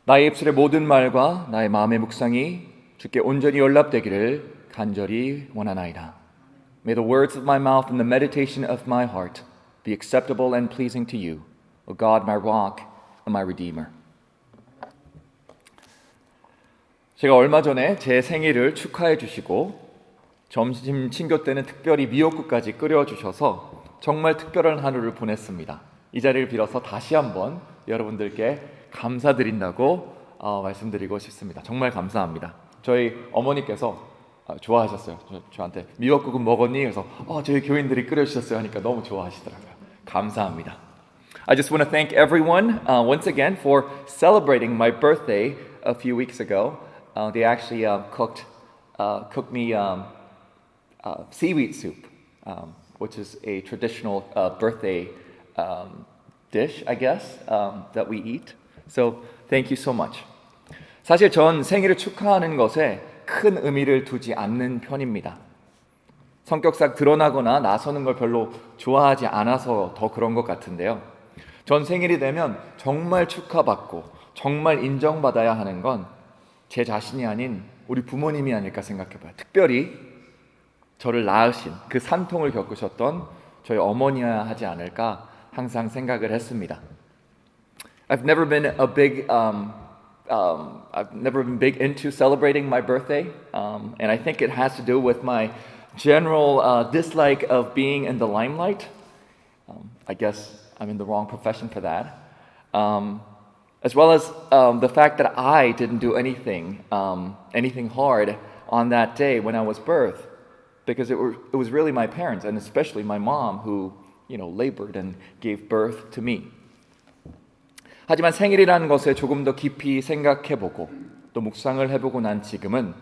나의 입술의 모든 말과 나의 마음의 묵상이 주께 온전히 연락되기를 간절히 원하나이다. May the words of my mouth and the meditation of my heart be acceptable and pleasing to you, O God, my rock and my redeemer. 제가 얼마 전에 제 생일을 축하해 주시고 점심 친교 때는 특별히 미역국까지 끓여주셔서 정말 특별한 하루를 보냈습니다. 이 자리를 빌어서 다시 한번 여러분들께 감사드린다고 말씀드리고 싶습니다. 정말 감사합니다. 저희 어머니께서 좋아하셨어요. 저한테 미역국은 먹었니? 그래서 저희 교인들이 끓여주셨어요 하니까 너무 좋아하시더라고요. 감사합니다. I just want to thank everyone once again for celebrating my birthday a few weeks ago. They actually cooked me seaweed soup, which is a traditional birthday dish, I guess, that we eat. So thank you so much. 사실 전 생일을 축하하는 것에 큰 의미를 두지 않는 편입니다. 성격상 드러나거나 나서는 걸 별로 좋아하지 않아서 더 그런 것 같은데요. 전 생일이 되면 정말 축하받고 정말 인정받아야 하는 건 제 자신이 아닌 우리 부모님이 아닐까 생각해봐요. 특별히 저를 낳으신 그 산통을 겪으셨던 저희 어머니여야 하지 않을까 항상 생각을 했습니다. I've never been big into celebrating my birthday, and I think it has to do with my general dislike of being in the limelight. I guess I'm in the wrong profession for that. As well as the fact that I didn't do anything hard on that day when I was birthed, because it was really my parents, and especially my mom, who labored and gave birth to me. 하지만 생일이라는 것에 조금 더 깊이 생각해보고 또 묵상을 해보고 난 지금은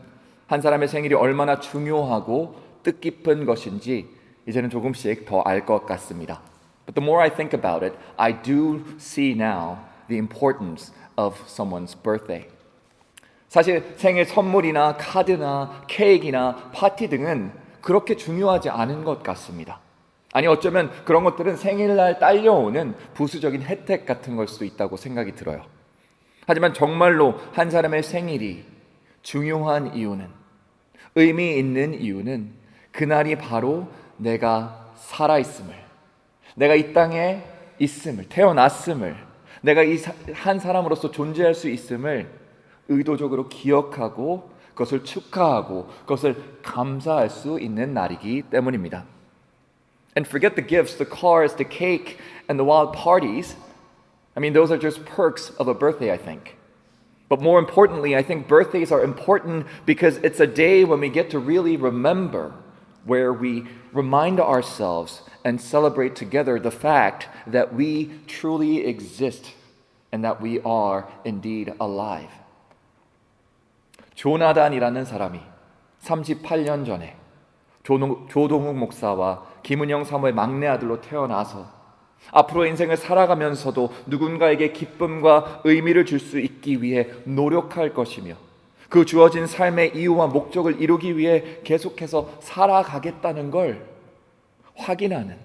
한 사람의 생일이 얼마나 중요하고 뜻깊은 것인지 이제는 조금씩 더 알 것 같습니다. But the more I think about it, I do see now the importance of someone's birthday. 사실 생일 선물이나 카드나 케이크나 파티 등은 그렇게 중요하지 않은 것 같습니다. 아니 어쩌면 그런 것들은 생일날 딸려오는 부수적인 혜택 같은 걸 수도 있다고 생각이 들어요. 하지만 정말로 한 사람의 생일이 중요한 이유는, 의미 있는 이유는 그날이 바로 내가 살아있음을, 내가 이 땅에 있음을, 태어났음을, 내가 이 한 사람으로서 존재할 수 있음을 의도적으로 기억하고 그것을 축하하고 그것을 감사할 수 있는 날이기 때문입니다. And forget the gifts, the cars, the cake, and the wild parties. I mean, those are just perks of a birthday, I think. But more importantly, I think birthdays are important because it's a day when we get to really remember, where we remind ourselves and celebrate together the fact that we truly exist and that we are indeed alive. 조나단이라는 사람이 38년 전에 조동욱 목사와 김은영 사모의 막내 아들로 태어나서 앞으로 인생을 살아가면서도 누군가에게 기쁨과 의미를 줄 수 있기 위해 노력할 것이며 그 주어진 삶의 이유와 목적을 이루기 위해 계속해서 살아가겠다는 걸 확인하는,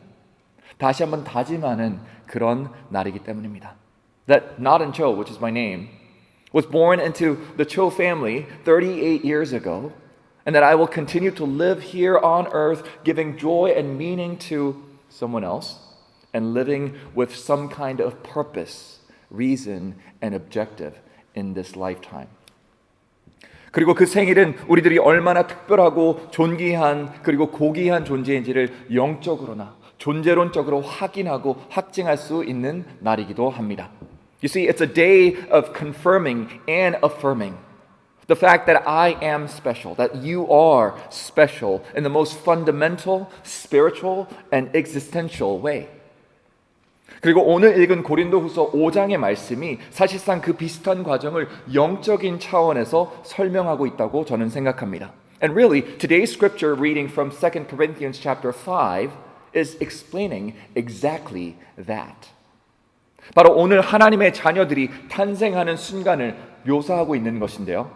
다시 한번 다짐하는 그런 날이기 때문입니다. That Nadan Cho, which is my name, was born into the Cho family 38 years ago, and that I will continue to live here on earth giving joy and meaning to someone else and living with some kind of purpose, reason, and objective in this lifetime. 그리고 그 생일은 우리들이 얼마나 특별하고 존귀한 그리고 고귀한 존재인지를 영적으로나 존재론적으로 확인하고 확증할 수 있는 날이기도 합니다. You see, it's a day of confirming and affirming the fact that I am special, that you are special in the most fundamental, spiritual, and existential way. 그리고 오늘 읽은 고린도후서 5장의 말씀이 사실상 그 비슷한 과정을 영적인 차원에서 설명하고 있다고 저는 생각합니다. And really, today's scripture reading from 2 Corinthians chapter 5 is explaining exactly that. 바로 오늘 하나님의 자녀들이 탄생하는 순간을 묘사하고 있는 것인데요.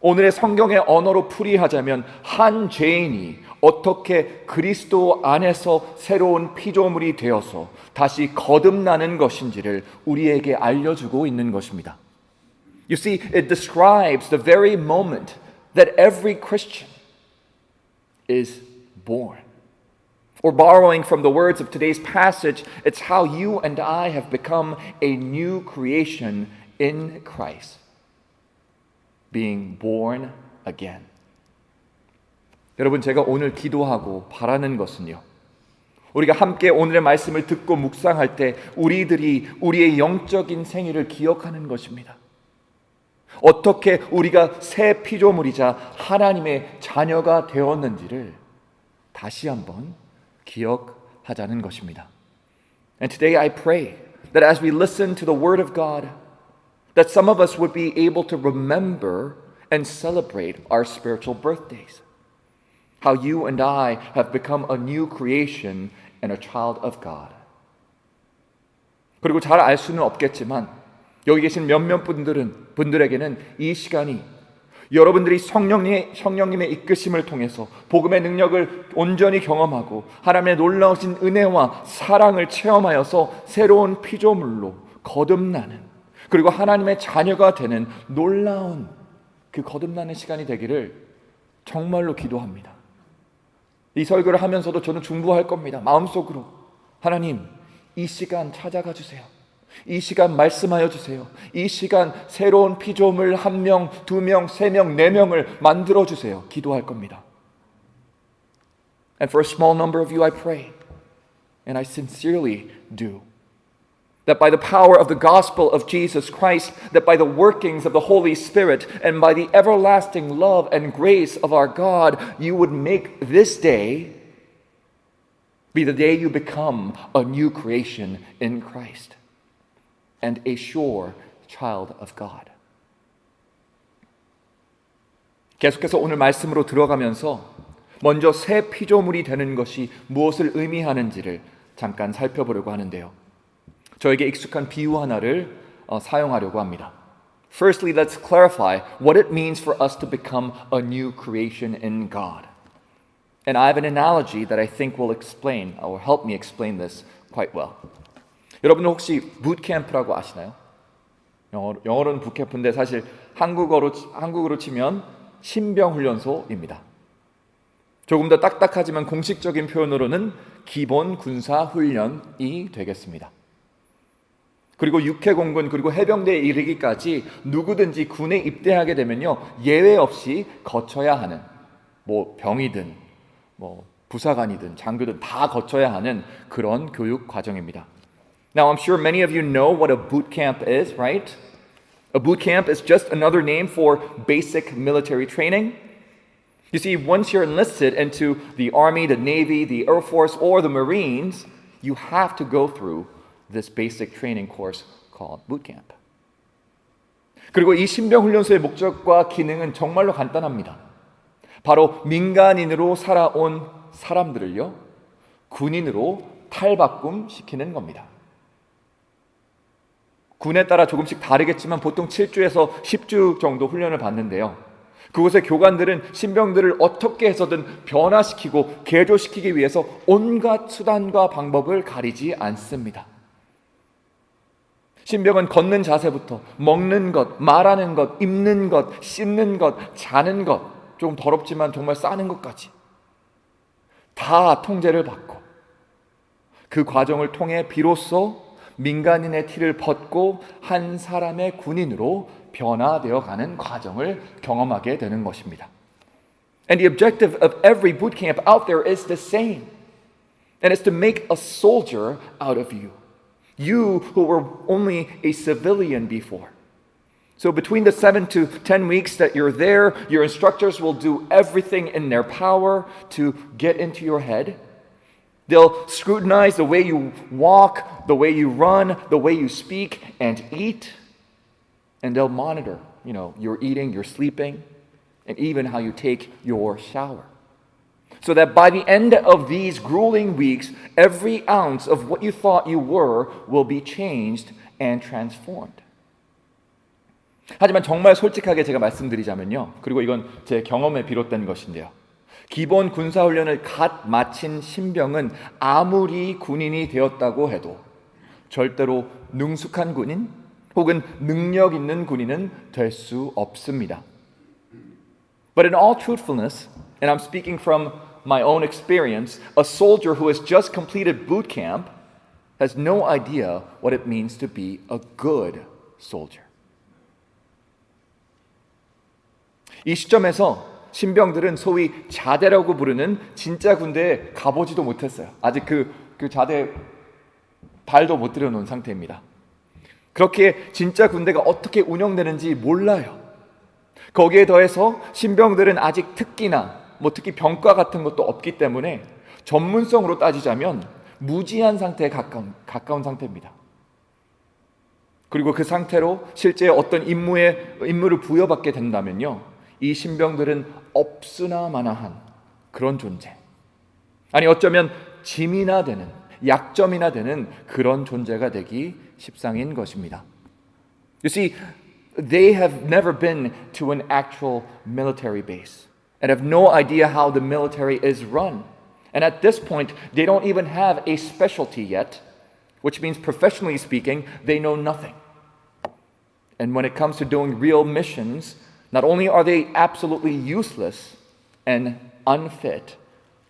오늘의 성경의 언어로 풀이하자면 한 죄인이 어떻게 그리스도 안에서 새로운 피조물이 되어서 다시 거듭나는 것인지를 우리에게 알려주고 있는 것입니다. You see, it describes the very moment that every Christian is born. Or borrowing from the words of today's passage, it's how you and I have become a new creation in Christ, being born again. 여러분, 제가 오늘 기도하고 바라는 것은요, 우리가 함께 오늘의 말씀을 듣고 묵상할 때 우리들이 우리의 영적인 생일을 기억하는 것입니다. 어떻게 우리가 새 피조물이자 하나님의 자녀가 되었는지를 다시 한번 기억하자는 것입니다. And today I pray that as we listen to the Word of God, that some of us would be able to remember and celebrate our spiritual birthdays. How you and I have become a new creation and a child of God. 그리고 잘 알 수는 없겠지만 여기 계신 몇몇 분들에게는 이 시간이 여러분들이 성령님의 이끄심을 통해서 복음의 능력을 온전히 경험하고 하나님의 놀라우신 은혜와 사랑을 체험하여서 새로운 피조물로 거듭나는, 그리고 하나님의 자녀가 되는 놀라운 그 거듭나는 시간이 되기를 정말로 기도합니다. 이 설교를 하면서도 저는 중보할 겁니다. 마음속으로 하나님, 이 시간 찾아가 주세요. 이 시간 말씀하여 주세요. 이 시간 새로운 피조물 1명, 2명, 3명, 4명을 만들어 주세요. 기도할 겁니다. And for a small number of you I pray, and I sincerely do, that by the power of the gospel of Jesus Christ, that by the workings of the Holy Spirit, and by the everlasting love and grace of our God, you would make this day be the day you become a new creation in Christ and a sure child of God. 계속해서 오늘 말씀으로 들어가면서 먼저 새 피조물이 되는 것이 무엇을 의미하는지를 잠깐 살펴보려고 하는데요. 저에게 익숙한 비유 하나를 사용하려고 합니다. Firstly, let's clarify what it means for us to become a new creation in God. And I have an analogy that I think will explain, or help me explain this quite well. 여러분 혹시 붓캠프라고 아시나요? 영어로는 붓캠프인데 사실 한국어로 치면 신병훈련소입니다. 조금 더 딱딱하지만 공식적인 표현으로는 기본 군사 훈련이 되겠습니다. 그리고 육해공군 그리고 해병대에 이르기까지 누구든지 군에 입대하게 되면요, 예외 없이 거쳐야 하는, 병이든 부사관이든 장교든 다 거쳐야 하는 그런 교육 과정입니다. Now I'm sure many of you know what a boot camp is, right? A boot camp is just another name for basic military training. You see, once you're enlisted into the Army, the Navy, the Air Force, or the Marines, you have to go through this basic training course called boot camp. 그리고 이 신병훈련소의 목적과 기능은 정말로 간단합니다. 바로 민간인으로 살아온 사람들을요, 군인으로 탈바꿈시키는 겁니다. 군에 따라 조금씩 다르겠지만 보통 7주에서 10주 정도 훈련을 받는데요. 그곳의 교관들은 신병들을 어떻게 해서든 변화시키고 개조시키기 위해서 온갖 수단과 방법을 가리지 않습니다. 신병은 걷는 자세부터 먹는 것, 말하는 것, 입는 것, 씻는 것, 자는 것, 조금 더럽지만 정말 싸는 것까지 다 통제를 받고 그 과정을 통해 비로소 민간인의 티를 벗고 한 사람의 군인으로 변화되어 가는 과정을 경험하게 되는 것입니다. And the objective of every boot camp out there is the same. And it's to make a soldier out of you. You who were only a civilian before. So between the 7 to 10 weeks that you're there, your instructors will do everything in their power to get into your head. They'll scrutinize the way you walk, the way you run, the way you speak and eat. And they'll monitor, your eating, your sleeping, and even how you take your shower. So that by the end of these grueling weeks, every ounce of what you thought you were will be changed and transformed. 하지만 정말 솔직하게 제가 말씀드리자면요. 그리고 이건 제 경험에 비롯된 것인데요. 기본 군사훈련을 갓 마친 신병은 아무리 군인이 되었다고 해도 절대로 능숙한 군인 혹은 능력 있는 군인은 될 수 없습니다. But in all truthfulness, and I'm speaking from my own experience, a soldier who has just completed boot camp has no idea what it means to be a good soldier. 이 시점에서 신병들은 소위 자대라고 부르는 진짜 군대에 가보지도 못했어요. 아직 그 자대 발도 못 들여놓은 상태입니다. 그렇게 진짜 군대가 어떻게 운영되는지 몰라요. 거기에 더해서 신병들은 아직 특기나 특히 병과 같은 것도 없기 때문에 전문성으로 따지자면 무지한 상태에 가까운 상태입니다. 그리고 그 상태로 실제 어떤 임무를 부여받게 된다면요, 이 신병들은 없으나 마나한 그런 존재, 아니 어쩌면 짐이나 되는, 약점이나 되는 그런 존재가 되기 십상인 것입니다. You see, they have never been to an actual military base and have no idea how the military is run. And at this point, they don't even have a specialty yet, which means professionally speaking, they know nothing. And when it comes to doing real missions, not only are they absolutely useless and unfit,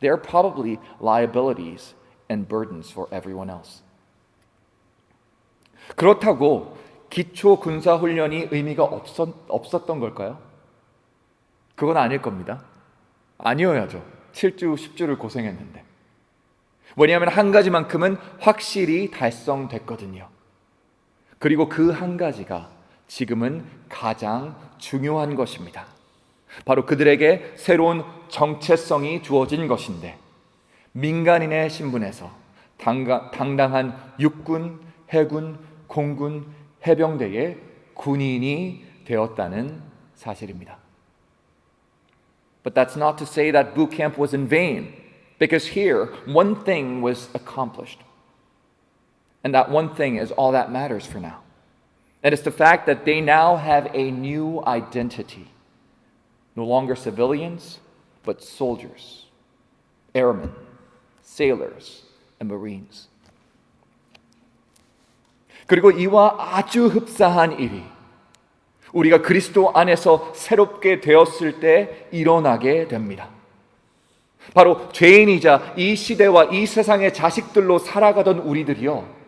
they're probably liabilities and burdens for everyone else. 그렇다고 기초 군사 훈련이 의미가 없었던 걸까요? 그건 아닐 겁니다. 아니어야죠. 7주, 10주를 고생했는데. 왜냐하면 한 가지만큼은 확실히 달성됐거든요. 그리고 그 한 가지가 지금은 가장 중요한 것입니다. 바로 그들에게 새로운 정체성이 주어진 것인데, 민간인의 신분에서 당당한 육군, 해군, 공군, 해병대의 군인이 되었다는 사실입니다. But that's not to say that boot camp was in vain, because here one thing was accomplished. And that one thing is all that matters for now. And it's the fact that they now have a new identity. No longer civilians, but soldiers, airmen, sailors, and marines. 그리고 이와 아주 흡사한 일이 우리가 그리스도 안에서 새롭게 되었을 때 일어나게 됩니다. 바로 죄인이자 이 시대와 이 세상의 자식들로 살아가던 우리들이요,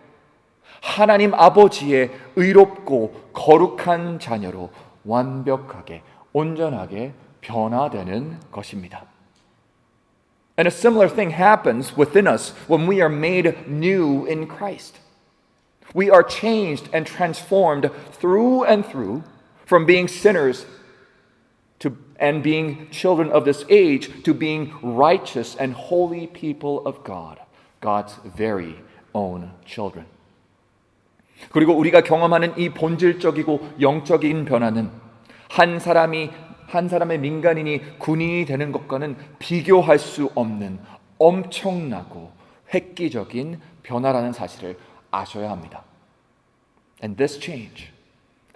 하나님 아버지의 의롭고 거룩한 자녀로 완벽하게, 온전하게 변화되는 것입니다. And a similar thing happens within us when we are made new in Christ. We are changed and transformed through and through from being sinners and being children of this age to being righteous and holy people of God, God's very own children. 그리고 우리가 경험하는 이 본질적이고 영적인 변화는 한 사람의 민간인이 군인이 되는 것과는 비교할 수 없는 엄청나고 획기적인 변화라는 사실을 아셔야 합니다. And this change,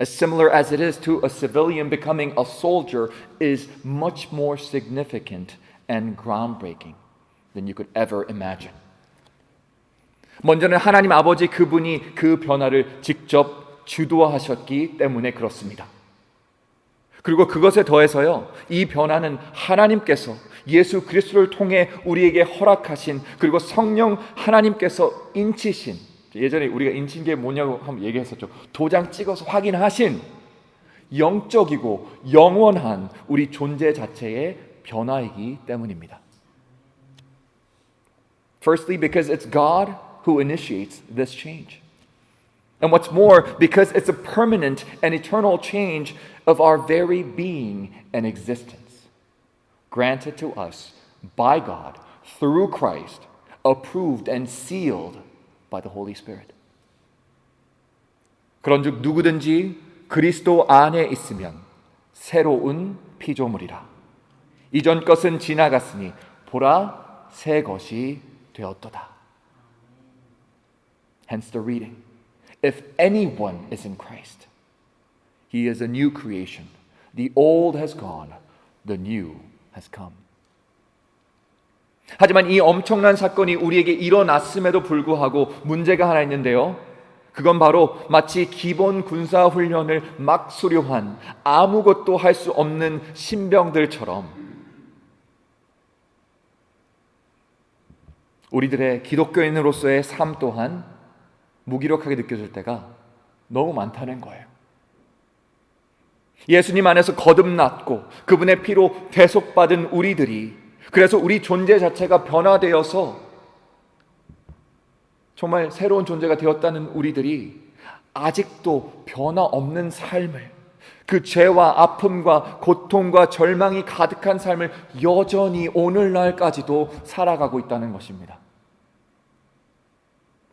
as similar as it is to a civilian becoming a soldier, is much more significant and groundbreaking than you could ever imagine. 먼저는 하나님 아버지 그분이 그 변화를 직접 주도하셨기 때문에 그렇습니다. 그리고 그것에 더해서요, 이 변화는 하나님께서 예수 그리스도를 통해 우리에게 허락하신, 그리고 성령 하나님께서 인치신, 예전에 우리가 인친 게 뭐냐고 한번 얘기했었죠. 도장 찍어서 확인하신 영적이고 영원한 우리 존재 자체의 변화이기 때문입니다. Firstly, because it's God who initiates this change. And what's more, because it's a permanent and eternal change of our very being and existence, granted to us by God through Christ, approved and sealed by the Holy Spirit. 그런즉 누구든지 그리스도 안에 있으면 새로운 피조물이라. 이전 것은 지나갔으니 보라 새 것이 되었도다. Hence the reading. If anyone is in Christ, he is a new creation. The old has gone, the new has come. 하지만 이 엄청난 사건이 우리에게 일어났음에도 불구하고 문제가 하나 있는데요. 그건 바로 마치 기본 군사 훈련을 막 수료한 아무것도 할 수 없는 신병들처럼 우리들의 기독교인으로서의 삶 또한 무기력하게 느껴질 때가 너무 많다는 거예요. 예수님 안에서 거듭났고 그분의 피로 대속받은 우리들이, 그래서 우리 존재 자체가 변화되어서 정말 새로운 존재가 되었다는 우리들이 아직도 변화 없는 삶을, 그 죄와 아픔과 고통과 절망이 가득한 삶을 여전히 오늘날까지도 살아가고 있다는 것입니다.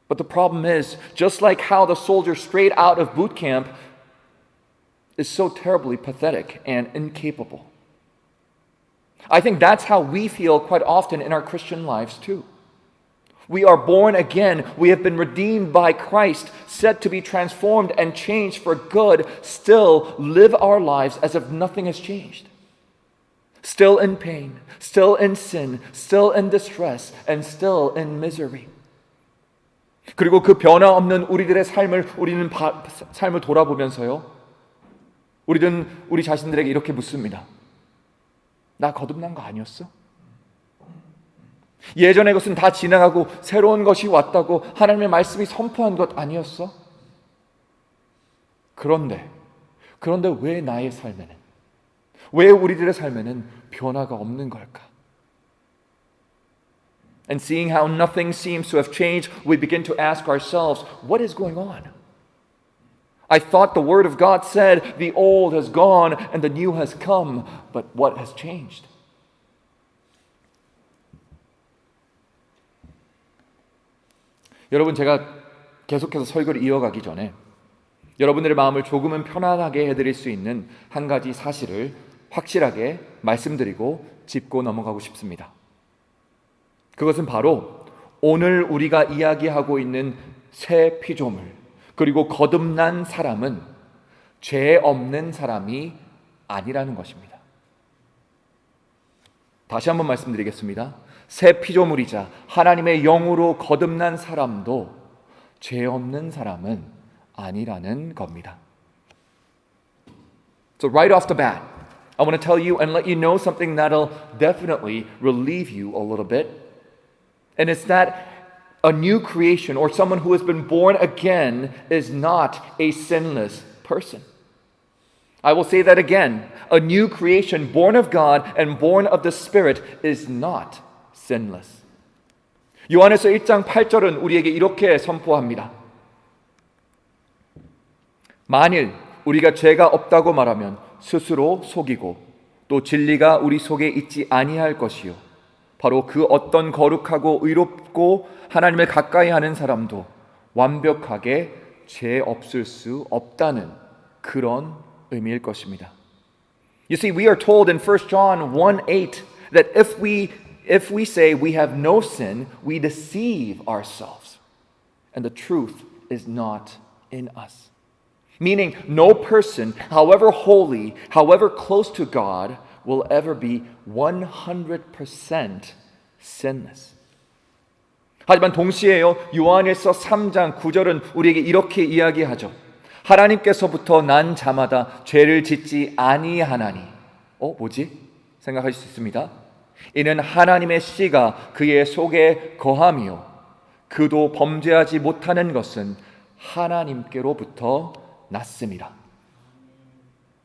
But the problem is, just like how the soldier straight out of boot camp is so terribly pathetic and incapable. I think that's how we feel quite often in our Christian lives too. We are born again. We have been redeemed by Christ, set to be transformed and changed for good, still live our lives as if nothing has changed. Still in pain, still in sin, still in distress, and still in misery. 그리고 그 변화 없는 우리들의 삶을 돌아보면서요, 우리는 우리 자신들에게 이렇게 묻습니다. 나 거듭난 거 아니었어? 예전의 것은 다 지나가고 새로운 것이 왔다고 하나님의 말씀이 선포한 것 아니었어? 그런데 왜 나의 삶에는, 왜 우리들의 삶에는 변화가 없는 걸까? And seeing how nothing seems to have changed, we begin to ask ourselves, what is going on? I thought the Word of God said, the old has gone and the new has come, but what has changed? 여러분, 제가 계속해서 설교를 이어가기 전에 여러분들의 마음을 조금은 편안하게 해드릴 수 있는 한 가지 사실을 확실하게 말씀드리고 짚고 넘어가고 싶습니다. 그것은 바로 오늘 우리가 이야기하고 있는 새 피조물, 그리고 거듭난 사람은 죄 없는 사람이 아니라는 것입니다. 다시 한번 말씀드리겠습니다. 새 피조물이자 하나님의 영으로 거듭난 사람도 죄 없는 사람은 아니라는 겁니다. So right off the bat, I want to tell you and let you know something that'll definitely relieve you a little bit. And it's that a new creation or someone who has been born again is not a sinless person. I will say that again. A new creation born of God and born of the Spirit is not sinless. 요한에서 1장 8절은 우리에게 이렇게 선포합니다. 만일 우리가 죄가 없다고 말하면 스스로 속이고 또 진리가 우리 속에 있지 아니할 것이요. 바로 그 어떤 거룩하고 의롭고 하나님을 가까이 하는 사람도 완벽하게 죄 없을 수 없다는 그런 의미일 것입니다. You see, we are told in 1 John 1:8 that if we say we have no sin, we deceive ourselves, and the truth is not in us. Meaning, no person, however holy, however close to God, will ever be 100% sinless. 하지만 동시에요, 요한일서 3장 9절은 우리에게 이렇게 이야기하죠. 하나님께서부터 난 자마다 죄를 짓지 아니하나니. 뭐지? 생각하실 수 있습니다. 이는 하나님의 씨가 그의 속에 거하며 그도 범죄하지 못하는 것은 하나님께로부터 났습니다.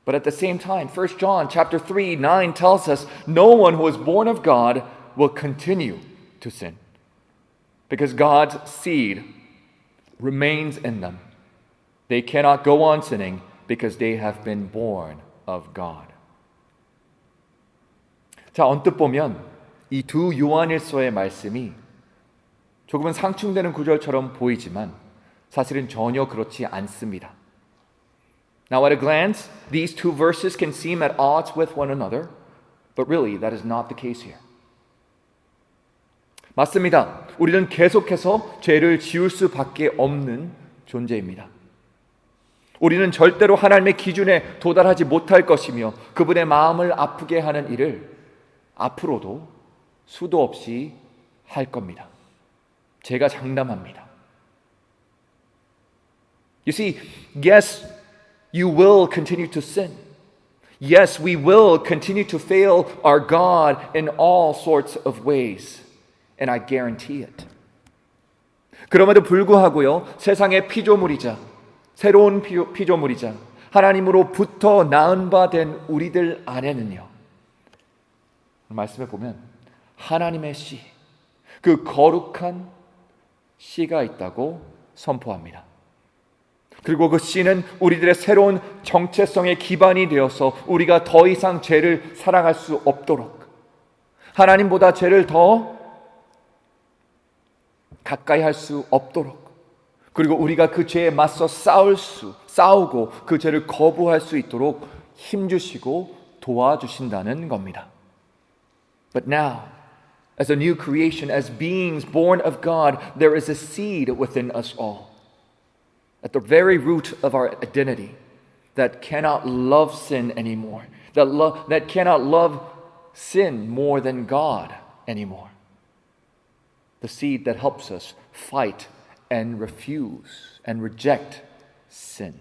But at the same time, 1 John chapter 3:9 tells us no one who is born of God will continue to sin. Because God's seed remains in them. They cannot go on sinning because they have been born of God. 자, 언뜻 보면 이 두 요한일서의 말씀이 조금은 상충되는 구절처럼 보이지만 사실은 전혀 그렇지 않습니다. Now at a glance, these two verses can seem at odds with one another, but really that is not the case here. 맞습니다. 우리는 계속해서 죄를 지을 수밖에 없는 존재입니다. 우리는 절대로 하나님의 기준에 도달하지 못할 것이며 그분의 마음을 아프게 하는 일을 앞으로도 수도 없이 할 겁니다. 제가 장담합니다. You see, yes, you will continue to sin. Yes, we will continue to fail our God in all sorts of ways. And I guarantee it. 그럼에도 불구하고요, 세상의 피조물이자 새로운 피조물이자 하나님으로부터 낳은 바 된 우리들 안에는요, 말씀에 보면 하나님의 씨, 그 거룩한 씨가 있다고 선포합니다. 그리고 그 씨는 우리들의 새로운 정체성의 기반이 되어서 우리가 더 이상 죄를 사랑할 수 없도록, 하나님보다 죄를 더 가까이 할 수 없도록, 그리고 우리가 그 죄에 맞서 싸우고 그 죄를 거부할 수 있도록 힘주시고 도와주신다는 겁니다. But now, as a new creation, as beings born of God, there is a seed within us all, at the very root of our identity, that cannot love sin anymore, that cannot love sin more than God anymore. The seed that helps us fight and refuse and reject sin.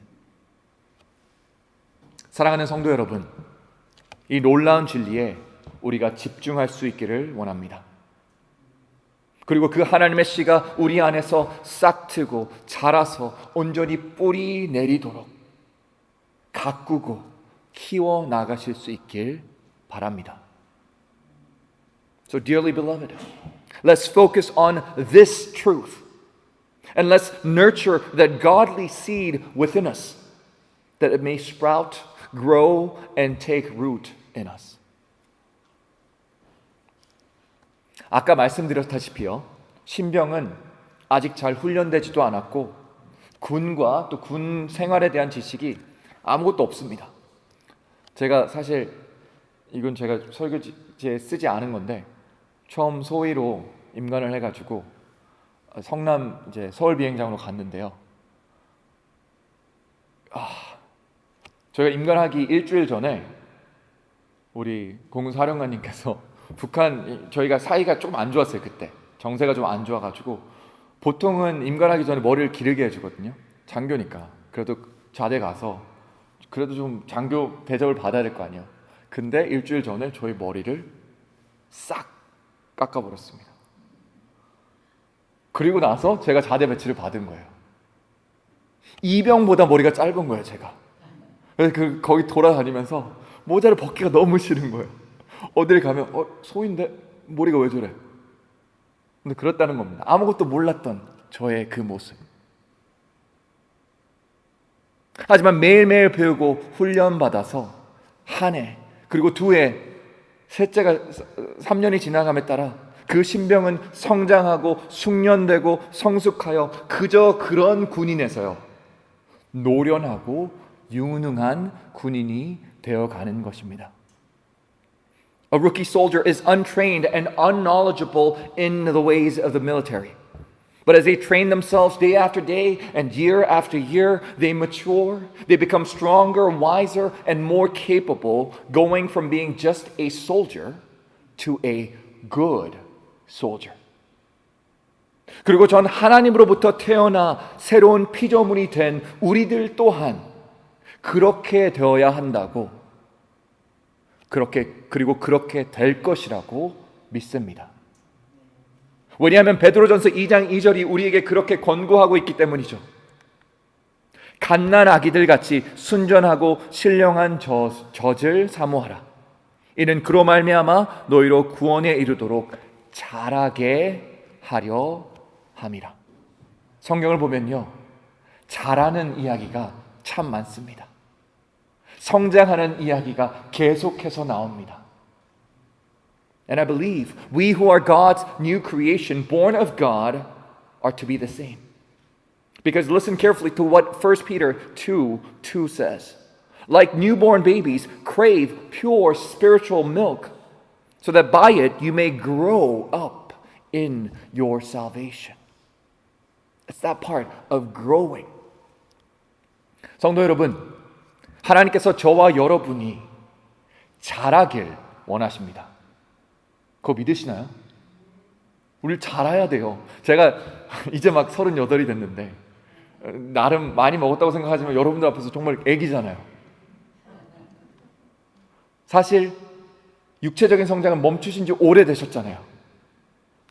사랑하는 성도 여러분, 이 놀라운 진리에 우리가 집중할 수 있기를 원합니다. 그리고 그 하나님의 씨가 우리 안에서 싹트고 자라서 온전히 뿌리 내리도록 가꾸고 키워 나가실 수 있길 바랍니다. So dearly beloved, let's focus on this truth and let's nurture that godly seed within us, that it may sprout, grow, and take root in us. 아까 말씀드렸다시피요, 신병은 아직 잘 훈련되지도 않았고 군과 또 군 생활에 대한 지식이 아무것도 없습니다. 제가 사실 이건 제가 설교지에 쓰지 않은 건데, 처음 소위로 임관을 해가지고 성남 이제 서울 비행장으로 갔는데요. 저희가 임관하기 일주일 전에 우리 공군사령관님께서 북한, 저희가 사이가 좀 안 좋았어요. 그때 정세가 좀 안 좋아가지고 보통은 임관하기 전에 머리를 기르게 해주거든요. 장교니까. 그래도 좌대 가서 그래도 좀 장교 대접을 받아야 될 거 아니에요. 근데 일주일 전에 저희 머리를 싹 깎아버렸습니다. 그리고 나서 제가 자대 배치를 받은 거예요. 이병보다 머리가 짧은 거예요, 제가. 그래서 거기 돌아다니면서 모자를 벗기가 너무 싫은 거예요. 어딜 가면 소인데 머리가 왜 저래? 근데 그렇다는 겁니다. 아무것도 몰랐던 저의 그 모습. 하지만 매일매일 배우고 훈련받아서 한 해, 그리고 두 해, 셋째가 3년이 지나감에 따라 그 신병은 성장하고 숙련되고 성숙하여 그저 그런 군인에서요, 노련하고 유능한 군인이 되어가는 것입니다. A rookie soldier is untrained and unknowledgeable in the ways of the military. But as they train themselves day after day and year after year, they mature, they become stronger, wiser, and more capable, going from being just a soldier to a good soldier. 그리고 전 하나님으로부터 태어나 새로운 피조물이 된 우리들 또한 그렇게 되어야 한다고, 그리고 그렇게 될 것이라고 믿습니다. 왜냐하면 베드로전서 2장 2절이 우리에게 그렇게 권고하고 있기 때문이죠. 갓난 아기들 같이 순전하고 신령한 젖을 사모하라. 이는 그로 말미암아 너희로 구원에 이르도록 자라게 하려 함이라. 성경을 보면요, 자라는 이야기가 참 많습니다. 성장하는 이야기가 계속해서 나옵니다. And I believe we who are God's new creation, born of God, are to be the same. Because listen carefully to what 1 Peter 2:2 says. Like newborn babies, crave pure spiritual milk, so that by it you may grow up in your salvation. It's that part of growing. 성도 여러분, 하나님께서 저와 여러분이 자라길 원하십니다. 그거 믿으시나요? 우리 자라야 돼요. 제가 이제 막 38이 됐는데 나름 많이 먹었다고 생각하지만 여러분들 앞에서 정말 애기잖아요. 사실 육체적인 성장은 멈추신 지 오래되셨잖아요.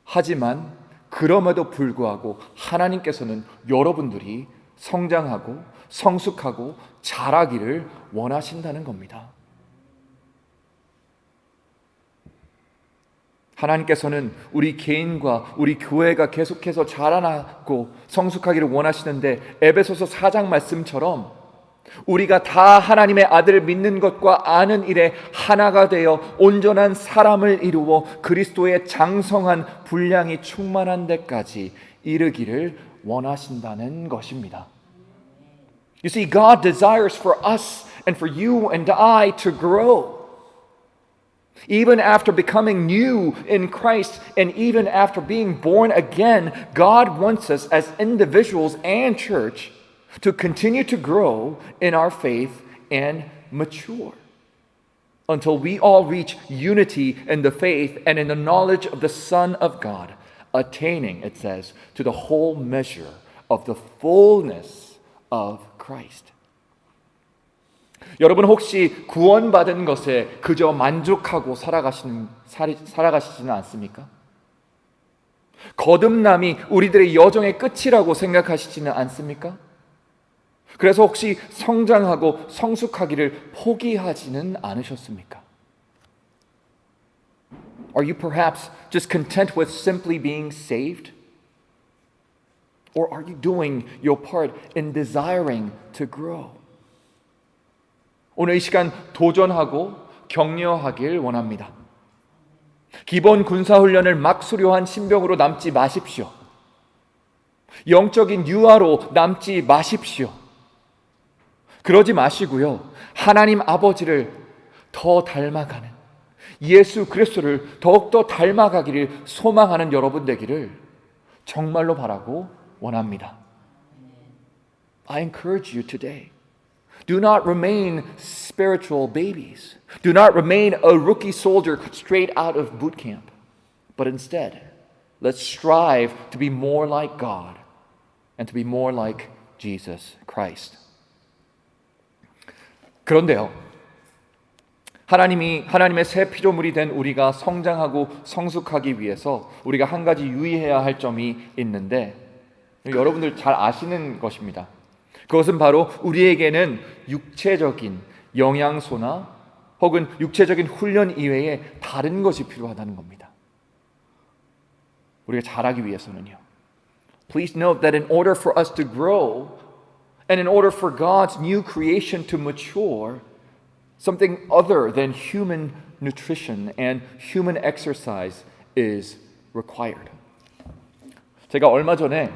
하지만 그럼에도 불구하고 하나님께서는 여러분들이 성장하고 성숙하고 자라기를 원하신다는 겁니다. 하나님께서는 우리 개인과 우리 교회가 계속해서 자라나고 성숙하기를 원하시는데 에베소서 4장 말씀처럼 우리가 다 하나님의 아들을 믿는 것과 아는 일에 하나가 되어 온전한 사람을 이루어 그리스도의 장성한 분량이 충만한 데까지 이르기를 원하신다는 것입니다. You see, God desires for us and for you and I to grow. Even after becoming new in Christ and even after being born again, God wants us as individuals and church to continue to grow in our faith and mature until we all reach unity in the faith and in the knowledge of the Son of God, attaining, it says, to the whole measure of the fullness of Christ. 여러분 혹시 구원받은 것에 그저 만족하고 살아가시지는 않습니까? 거듭남이 우리들의 여정의 끝이라고 생각하시지는 않습니까? 그래서 혹시 성장하고 성숙하기를 포기하지는 않으셨습니까? Are you perhaps just content with simply being saved? Or are you doing your part in desiring to grow? 오늘 이 시간 도전하고 격려하길 원합니다. 기본 군사훈련을 막 수료한 신병으로 남지 마십시오. 영적인 유아로 남지 마십시오. 그러지 마시고요. 하나님 아버지를 더 닮아가는 예수 그리스도를 더욱더 닮아가기를 소망하는 여러분 되기를 정말로 바라고 원합니다. I encourage you today. Do not remain spiritual babies. Do not remain a rookie soldier straight out of boot camp. But instead, let's strive to be more like God and to be more like Jesus Christ. 그런데요, 하나님의 새 피조물이 된 우리가 성장하고 성숙하기 위해서 우리가 한 가지 유의해야 할 점이 있는데 여러분들 잘 아시는 것입니다. 그것은 바로 우리에게는 육체적인 영양소나 혹은 육체적인 훈련 이외에 다른 것이 필요하다는 겁니다. 우리가 자라기 위해서는요. Please note that in order for us to grow and in order for God's new creation to mature, something other than human nutrition and human exercise is required. 제가 얼마 전에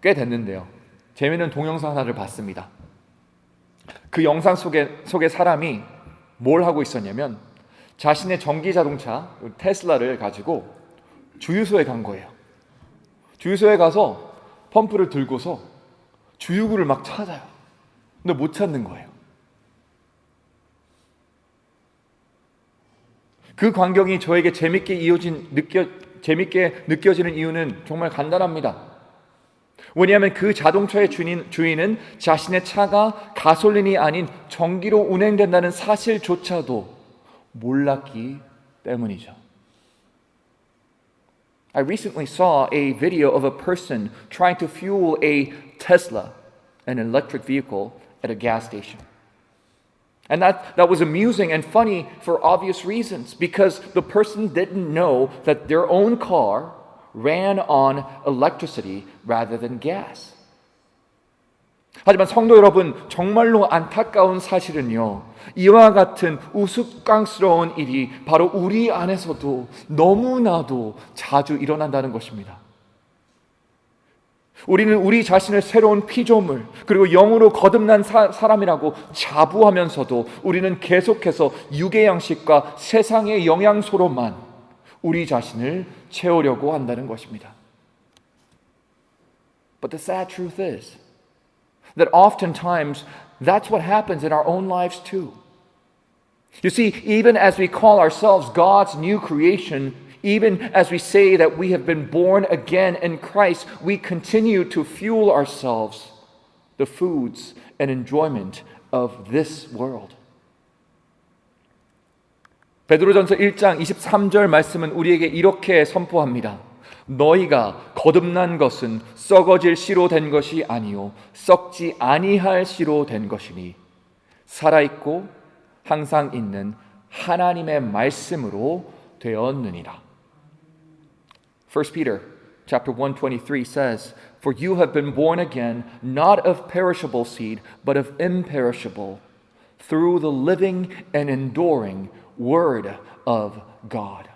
꽤 됐는데요. 재미있는 동영상 하나를 봤습니다. 그 영상 속에 사람이 뭘 하고 있었냐면 자신의 전기 자동차 테슬라를 가지고 주유소에 간 거예요. 주유소에 가서 펌프를 들고서 주유구를 막 찾아요. 근데 못 찾는 거예요. 그 광경이 저에게 재밌게 느껴지는 이유는 정말 간단합니다. 왜냐하면 그 자동차의 주인은 자신의 차가 가솔린이 아닌 전기로 운행된다는 사실조차도 몰랐기 때문이죠. I recently saw a video of a person trying to fuel a Tesla, an electric vehicle, at a gas station. And that was amusing and funny for obvious reasons, because the person didn't know that their own car ran on electricity rather than gas. 하지만 성도 여러분, 정말로 안타까운 사실은요, 이와 같은 우스꽝스러운 일이 바로 우리 안에서도 너무나도 자주 일어난다는 것입니다. 우리는 우리 자신을 새로운 피조물 그리고 영으로 거듭난 사람이라고 자부하면서도 우리는 계속해서 육의 양식과 세상의 영양소로만 우리 자신을 채우려고 한다는 것입니다. But the sad truth is that oftentimes that's what happens in our own lives too. You see, even as we call ourselves God's new creation, Even as we say that we have been born again in Christ, we continue to fuel ourselves the foods and enjoyment of this world. 베드로전서 1장 23절 말씀은 우리에게 이렇게 선포합니다. 너희가 거듭난 것은 썩어질 씨로 된 것이 아니요 썩지 아니할 씨로 된 것이니 살아있고 항상 있는 하나님의 말씀으로 되었느니라. 1 Peter chapter 1:23 says, For you have been born again, not of perishable seed, but of imperishable, through the living and enduring Word of God.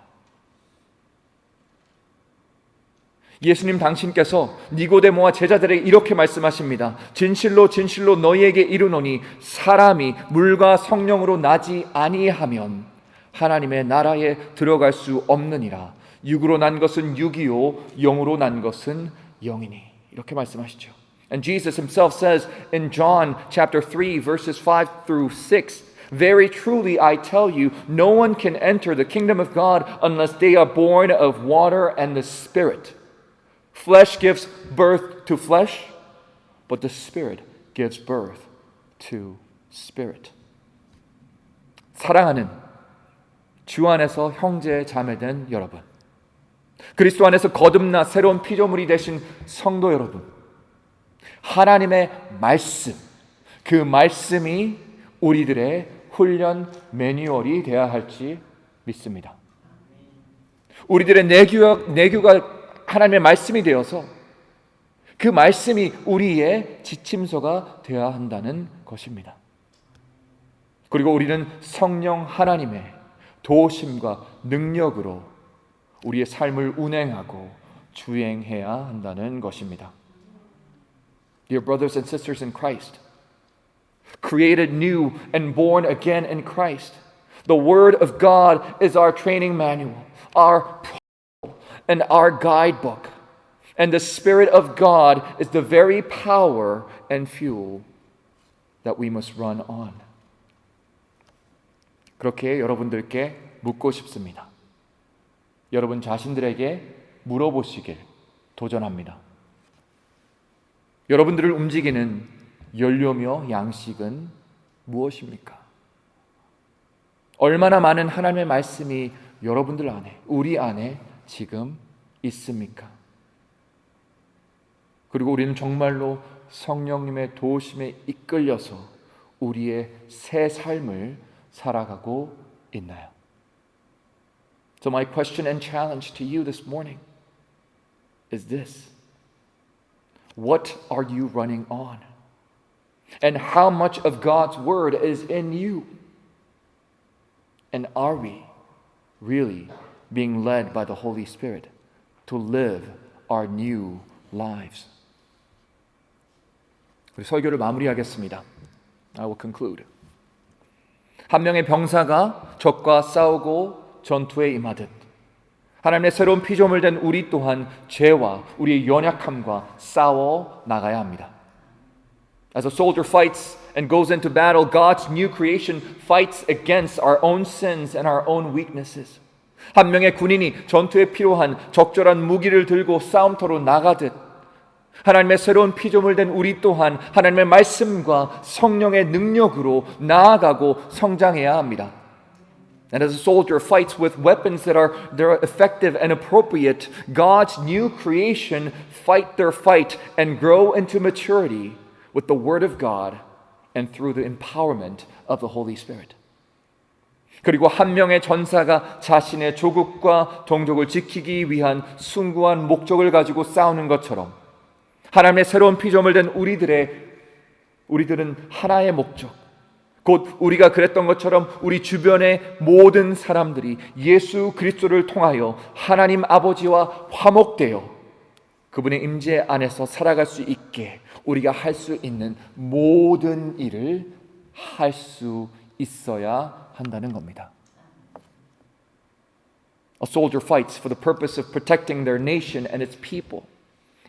예수님 당신께서 니고데모와 제자들에게 이렇게 말씀하십니다. 진실로 진실로 너희에게 이르노니 사람이 물과 성령으로 나지 아니하면 하나님의 나라에 들어갈 수 없느니라. 육으로 난 것은 육이요 영으로 난 것은 영이니. 이렇게 말씀하시죠. And Jesus himself says in John chapter 3 verses 5 through 6, Very truly I tell you, no one can enter the kingdom of God unless they are born of water and the Spirit. Flesh gives birth to flesh, but the Spirit gives birth to spirit. 사랑하는 주 안에서 형제 자매된 여러분, 그리스도 안에서 거듭나 새로운 피조물이 되신 성도 여러분, 하나님의 말씀, 그 말씀이 우리들의 훈련 매뉴얼이 되어야 할지 믿습니다. 우리들의 내규가 하나님의 말씀이 되어서 그 말씀이 우리의 지침서가 되어야 한다는 것입니다. 그리고 우리는 성령 하나님의 도우심과 능력으로 우리의 삶을 운행하고 주행해야 한다는 것입니다. Dear brothers and sisters in Christ, created new and born again in Christ, the Word of God is our training manual, our and our guidebook. And the Spirit of God is the very power and fuel that we must run on. 그렇게 여러분들께 묻고 싶습니다. 여러분 자신들에게 물어보시길 도전합니다. 여러분들을 움직이는 연료며 양식은 무엇입니까? 얼마나 많은 하나님의 말씀이 여러분들 안에, 우리 안에 지금 있습니까? 그리고 우리는 정말로 성령님의 도우심에 이끌려서 우리의 새 삶을 살아가고 있나요? So my question and challenge to you this morning is this. What are you running on? And how much of God's Word is in you? And are we really being led by the Holy Spirit to live our new lives? 우리 설교를 마무리하겠습니다. I will conclude. 한 명의 병사가 적과 싸우고 전투에 임하듯 하나님의 새로운 피조물 된 우리 또한 죄와 우리의 연약함과 싸워 나가야 합니다. As a soldier fights and goes into battle, God's new creation fights against our own sins and our own weaknesses. 한 명의 군인이 전투에 필요한 적절한 무기를 들고 싸움터로 나가듯 하나님의 새로운 피조물 된 우리 또한 하나님의 말씀과 성령의 능력으로 나아가고 성장해야 합니다. And as a soldier fights with weapons that are effective and appropriate, God's new creation fight their fight and grow into maturity with the Word of God and through the empowerment of the Holy Spirit. 그리고 한 명의 전사가 자신의 조국과 동족을 지키기 위한 숭고한 목적을 가지고 싸우는 것처럼 하나님의 새로운 피조물 된 우리들은 하나의 목적, 곧 우리가 그랬던 것처럼 우리 주변의 모든 사람들이 예수 그리스도를 통하여 하나님 아버지와 화목되어 그분의 임재 안에서 살아갈 수 있게 우리가 할 수 있는 모든 일을 할 수 있어야 한다는 겁니다. A soldier fights for the purpose of protecting their nation and its people.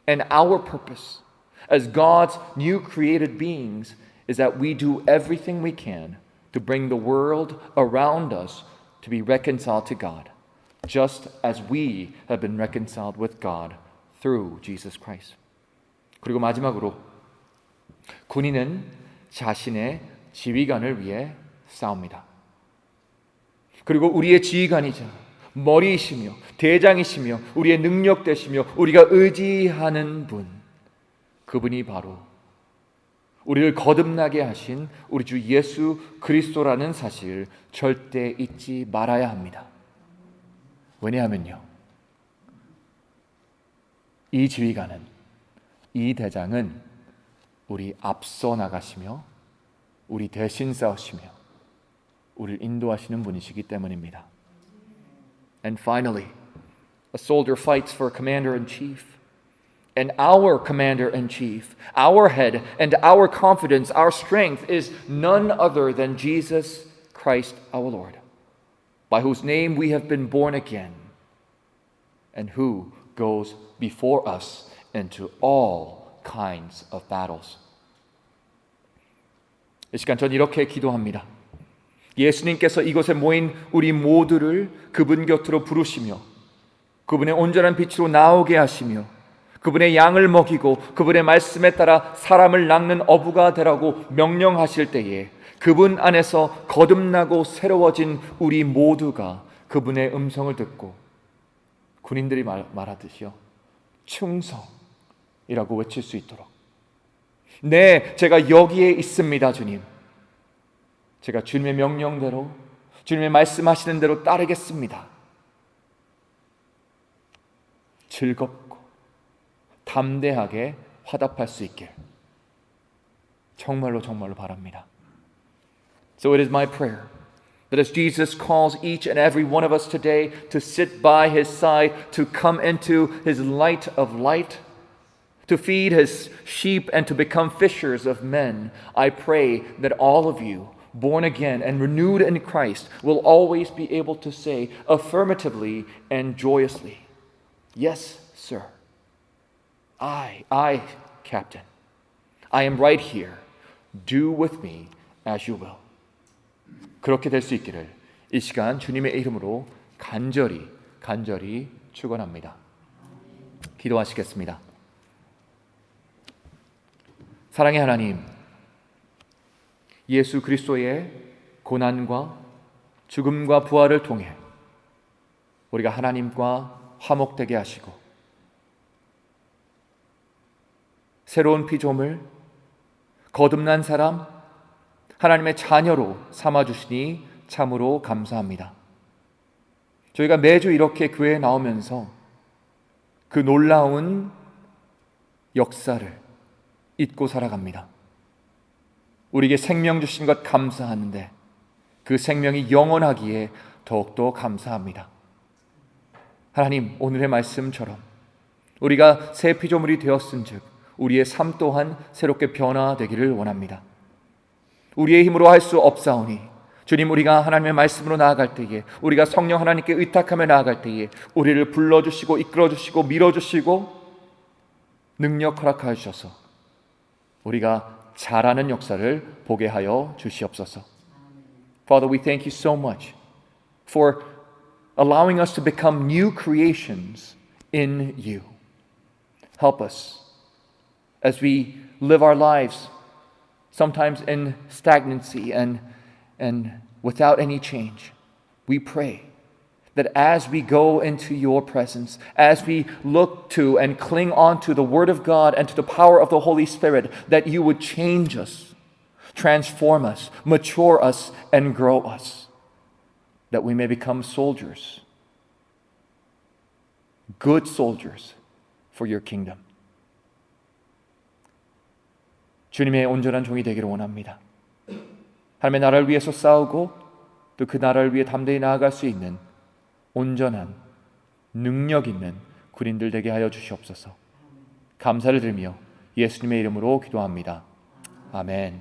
And our purpose as God's new created beings is that we do everything we can to bring the world around us to be reconciled to God just as we have been reconciled with God through Jesus Christ. 그리고 마지막으로 군인은 자신의 지휘관을 위해 싸웁니다. 그리고 우리의 지휘관이자 머리이시며 대장이시며 우리의 능력 되시며 우리가 의지하는 분, 그분이 바로 우리를 거듭나게 하신 우리 주 예수 그리스도라는 사실 절대 잊지 말아야 합니다. 왜냐하면요, 이 지휘관은, 이 대장은 우리 앞서 나가시며 우리 대신 싸우시며 우리를 인도하시는 분이시기 때문입니다. And finally, a soldier fights for a commander-in-chief. And our commander-in-chief, our head and our confidence, our strength is none other than Jesus Christ our Lord, by whose name we have been born again, and who goes before us into all kinds of battles. 이 시간 전 이렇게 기도합니다. 예수님께서 이곳에 모인 우리 모두를 그분 곁으로 부르시며 그분의 온전한 빛으로 나오게 하시며 그분의 양을 먹이고 그분의 말씀에 따라 사람을 낚는 어부가 되라고 명령하실 때에 그분 안에서 거듭나고 새로워진 우리 모두가 그분의 음성을 듣고 군인들이 말하듯이요, 충성이라고 외칠 수 있도록, 네, 제가 여기에 있습니다, 주님. 제가 주님의 명령대로, 주님의 말씀하시는 대로 따르겠습니다. 즐겁고 담대하게 화답할 수 있길 정말로 바랍니다. So it is my prayer that as Jesus calls each and every one of us today to sit by His side, to come into His light of light, to feed His sheep and to become fishers of men, I pray that all of you, born again and renewed in Christ, will always be able to say affirmatively and joyously, yes, sir. I, Captain, I am right here. Do with me as you will. 그렇게 될 수 있기를 이 시간 주님의 이름으로 간절히 축원합니다. 기도하시겠습니다. 사랑의 하나님, 예수 그리스도의 고난과 죽음과 부활을 통해 우리가 하나님과 화목되게 하시고 새로운 피조물, 거듭난 사람, 하나님의 자녀로 삼아주시니 참으로 감사합니다. 저희가 매주 이렇게 교회에 나오면서 그 놀라운 역사를 잊고 살아갑니다. 우리에게 생명 주신 것 감사하는데 그 생명이 영원하기에 더욱더 감사합니다. 하나님, 오늘의 말씀처럼 우리가 새 피조물이 되었은즉 우리의 삶 또한 새롭게 변화되기를 원합니다. 우리의 힘으로 할 수 없사오니 주님, 우리가 하나님의 말씀으로 나아갈 때에, 우리가 성령 하나님께 의탁하며 나아갈 때에 우리를 불러주시고 이끌어주시고 밀어주시고 능력 허락하여 주셔서 우리가 잘하는 역사를 보게 하여 주시옵소서. Father, we thank you so much for allowing us to become new creations in you. Help us as we live our lives sometimes in stagnancy and without any change. We pray that as we go into your presence, as we look to and cling on to the Word of God and to the power of the Holy Spirit, that you would change us, transform us, mature us, and grow us, that we may become soldiers, good soldiers for your kingdom. 주님의 온전한 종이 되기를 원합니다. 하나님의 나라를 위해서 싸우고 또 그 나라를 위해 담대히 나아갈 수 있는 온전한 능력 있는 군인들 되게 하여 주시옵소서. 감사를 드리며 예수님의 이름으로 기도합니다. 아멘.